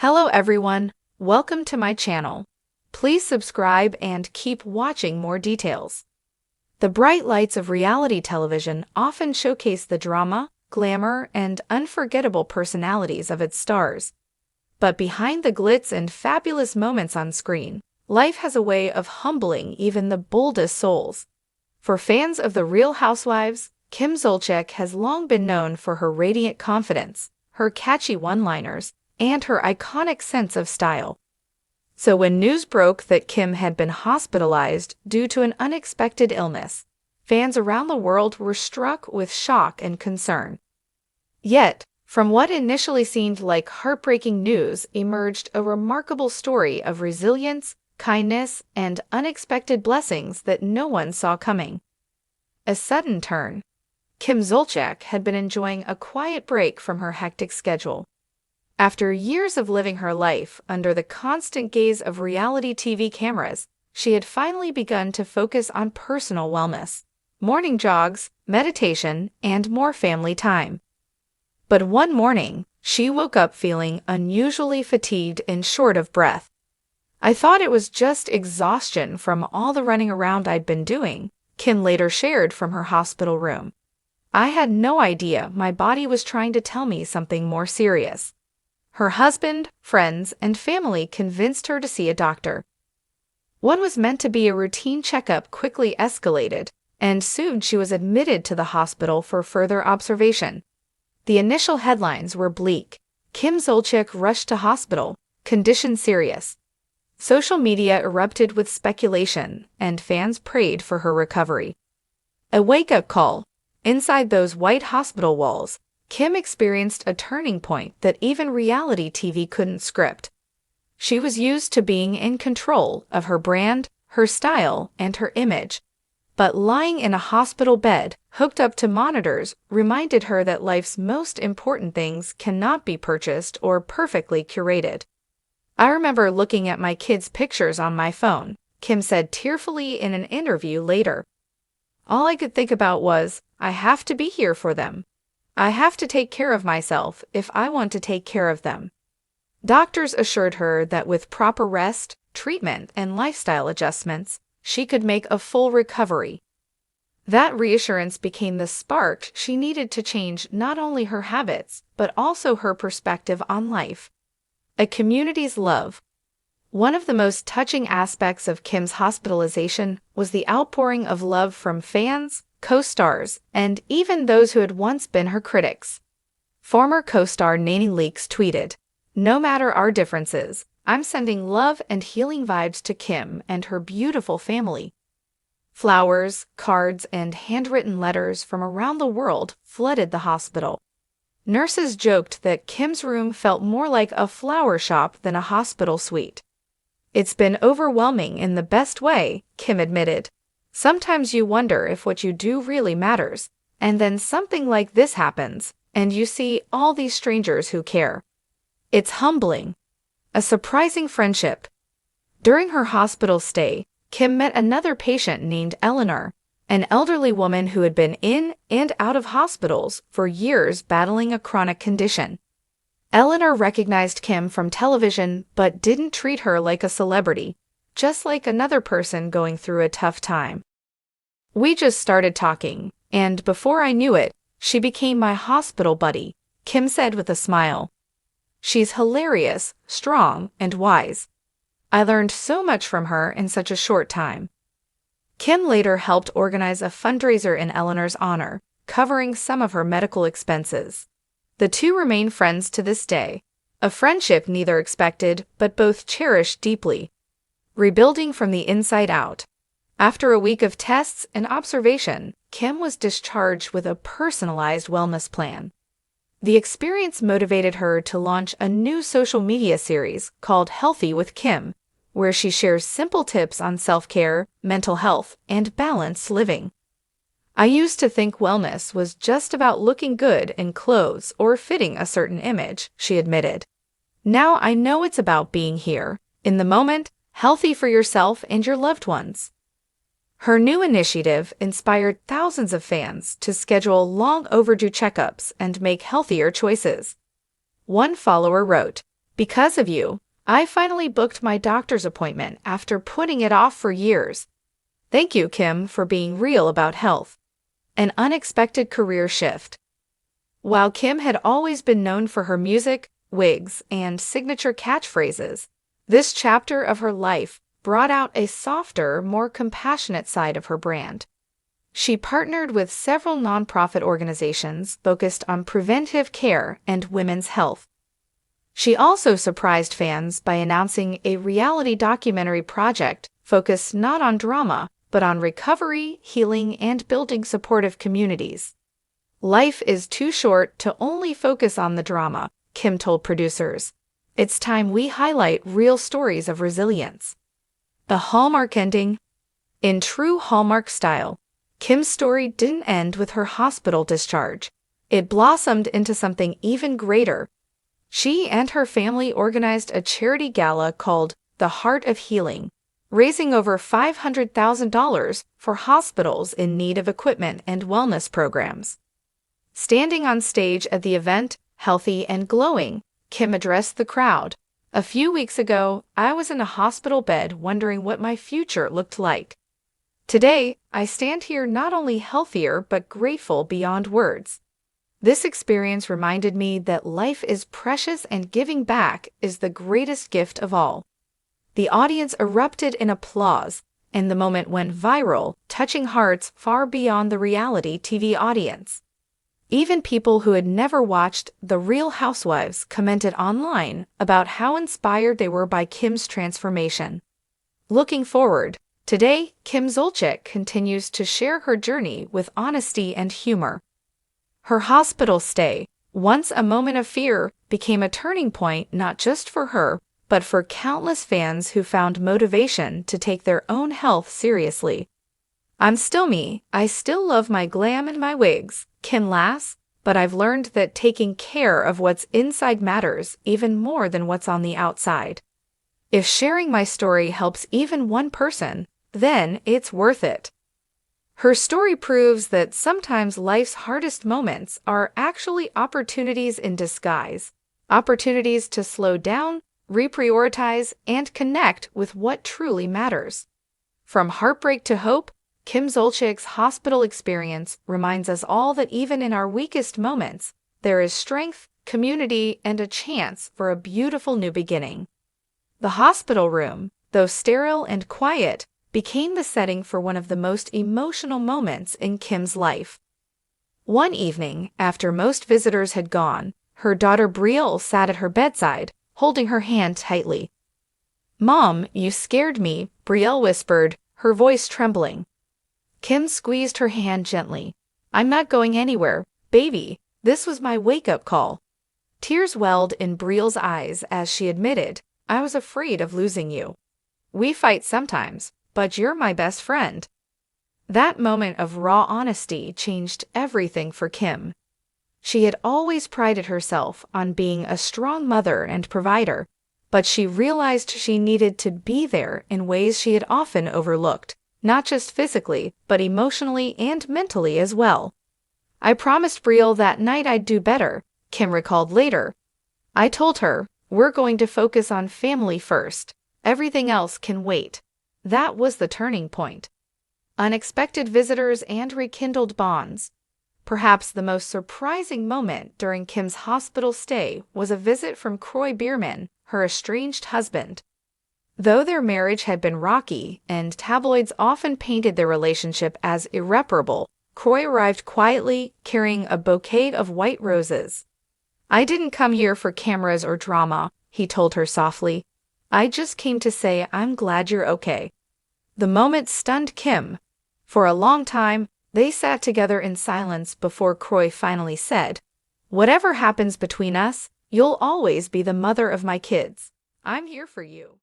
Hello everyone, welcome to my channel. Please subscribe and keep watching more details. The bright lights of reality television often showcase the drama, glamour, and unforgettable personalities of its stars. But behind the glitz and fabulous moments on screen, life has a way of humbling even the boldest souls. For fans of The Real Housewives, Kim Zolciak has long been known for her radiant confidence, her catchy one-liners, and her iconic sense of style. So when news broke that Kim had been hospitalized due to an unexpected illness, fans around the world were struck with shock and concern. Yet, from what initially seemed like heartbreaking news emerged a remarkable story of resilience, kindness, and unexpected blessings that no one saw coming. A sudden turn. Kim Zolciak had been enjoying a quiet break from her hectic schedule. After years of living her life under the constant gaze of reality TV cameras, she had finally begun to focus on personal wellness, morning jogs, meditation, and more family time. But one morning, she woke up feeling unusually fatigued and short of breath. "I thought it was just exhaustion from all the running around I'd been doing," Kim later shared from her hospital room. "I had no idea my body was trying to tell me something more serious." Her husband, friends, and family convinced her to see a doctor. What was meant to be a routine checkup quickly escalated, and soon she was admitted to the hospital for further observation. The initial headlines were bleak. Kim Zolciak rushed to hospital, condition serious. Social media erupted with speculation, and fans prayed for her recovery. A wake-up call. Inside those white hospital walls, Kim experienced a turning point that even reality TV couldn't script. She was used to being in control of her brand, her style, and her image. But lying in a hospital bed, hooked up to monitors, reminded her that life's most important things cannot be purchased or perfectly curated. "I remember looking at my kids' pictures on my phone," Kim said tearfully in an interview later. "All I could think about was, I have to be here for them. I have to take care of myself if I want to take care of them." Doctors assured her that with proper rest, treatment, and lifestyle adjustments, she could make a full recovery. That reassurance became the spark she needed to change not only her habits, but also her perspective on life. A community's love. One of the most touching aspects of Kim's hospitalization was the outpouring of love from fans, co-stars, and even those who had once been her critics. Former co-star Nene Leakes tweeted, "No matter our differences, I'm sending love and healing vibes to Kim and her beautiful family." Flowers, cards, and handwritten letters from around the world flooded the hospital. Nurses joked that Kim's room felt more like a flower shop than a hospital suite. "It's been overwhelming in the best way," Kim admitted. "Sometimes you wonder if what you do really matters, and then something like this happens, and you see all these strangers who care. It's humbling." A surprising friendship. During her hospital stay, Kim met another patient named Eleanor, an elderly woman who had been in and out of hospitals for years battling a chronic condition. Eleanor recognized Kim from television but didn't treat her like a celebrity, just like another person going through a tough time. "We just started talking, and before I knew it, she became my hospital buddy," Kim said with a smile. "She's hilarious, strong, and wise. I learned so much from her in such a short time." Kim later helped organize a fundraiser in Eleanor's honor, covering some of her medical expenses. The two remain friends to this day, a friendship neither expected but both cherished deeply. Rebuilding from the inside out. After a week of tests and observation, Kim was discharged with a personalized wellness plan. The experience motivated her to launch a new social media series called Healthy with Kim, where she shares simple tips on self-care, mental health, and balanced living. "I used to think wellness was just about looking good in clothes or fitting a certain image," she admitted. "Now I know it's about being here, in the moment, healthy for yourself and your loved ones." Her new initiative inspired thousands of fans to schedule long overdue checkups and make healthier choices. One follower wrote, Because of you, I finally booked my doctor's appointment after putting it off for years. Thank you, Kim, for being real about health. An unexpected career shift. While Kim had always been known for her music, wigs, and signature catchphrases, this chapter of her life brought out a softer, more compassionate side of her brand. She partnered with several nonprofit organizations focused on preventive care and women's health. She also surprised fans by announcing a reality documentary project focused not on drama, but on recovery, healing, and building supportive communities. Life is too short to only focus on the drama, Kim told producers. It's time we highlight real stories of resilience. The Hallmark ending. In true Hallmark style, Kim's story didn't end with her hospital discharge. It blossomed into something even greater. She and her family organized a charity gala called The Heart of Healing, raising over $500,000 for hospitals in need of equipment and wellness programs. Standing on stage at the event, healthy and glowing, Kim addressed the crowd. A few weeks ago, I was in a hospital bed wondering what my future looked like. Today, I stand here not only healthier but grateful beyond words. This experience reminded me that life is precious and giving back is the greatest gift of all. The audience erupted in applause, and the moment went viral, touching hearts far beyond the reality TV audience. Even people who had never watched The Real Housewives commented online about how inspired they were by Kim's transformation. Looking forward, today, Kim Zolciak continues to share her journey with honesty and humor. Her hospital stay, once a moment of fear, became a turning point not just for her, but for countless fans who found motivation to take their own health seriously. I'm still me, I still love my glam and my wigs, Kim laughs, but I've learned that taking care of what's inside matters even more than what's on the outside. If sharing my story helps even one person, then it's worth it. Her story proves that sometimes life's hardest moments are actually opportunities in disguise, opportunities to slow down, reprioritize, and connect with what truly matters. From heartbreak to hope, Kim Zolciak's hospital experience reminds us all that even in our weakest moments, there is strength, community, and a chance for a beautiful new beginning. The hospital room, though sterile and quiet, became the setting for one of the most emotional moments in Kim's life. One evening, after most visitors had gone, her daughter Brielle sat at her bedside, holding her hand tightly. "Mom, you scared me," Brielle whispered, her voice trembling. Kim squeezed her hand gently. "I'm not going anywhere, baby. This was my wake-up call." Tears welled in Brielle's eyes as she admitted, "I was afraid of losing you. We fight sometimes, but you're my best friend." That moment of raw honesty changed everything for Kim. She had always prided herself on being a strong mother and provider, but she realized she needed to be there in ways she had often overlooked, not just physically, but emotionally and mentally as well. "I promised Brielle that night I'd do better," Kim recalled later. "I told her, we're going to focus on family first. Everything else can wait." That was the turning point. Unexpected visitors and rekindled bonds. Perhaps the most surprising moment during Kim's hospital stay was a visit from Kroy Bierman, her estranged husband. Though their marriage had been rocky and tabloids often painted their relationship as irreparable, Kroy arrived quietly, carrying a bouquet of white roses. "I didn't come here for cameras or drama," he told her softly. "I just came to say I'm glad you're okay." The moment stunned Kim. For a long time, they sat together in silence before Kroy finally said, "Whatever happens between us, you'll always be the mother of my kids. I'm here for you."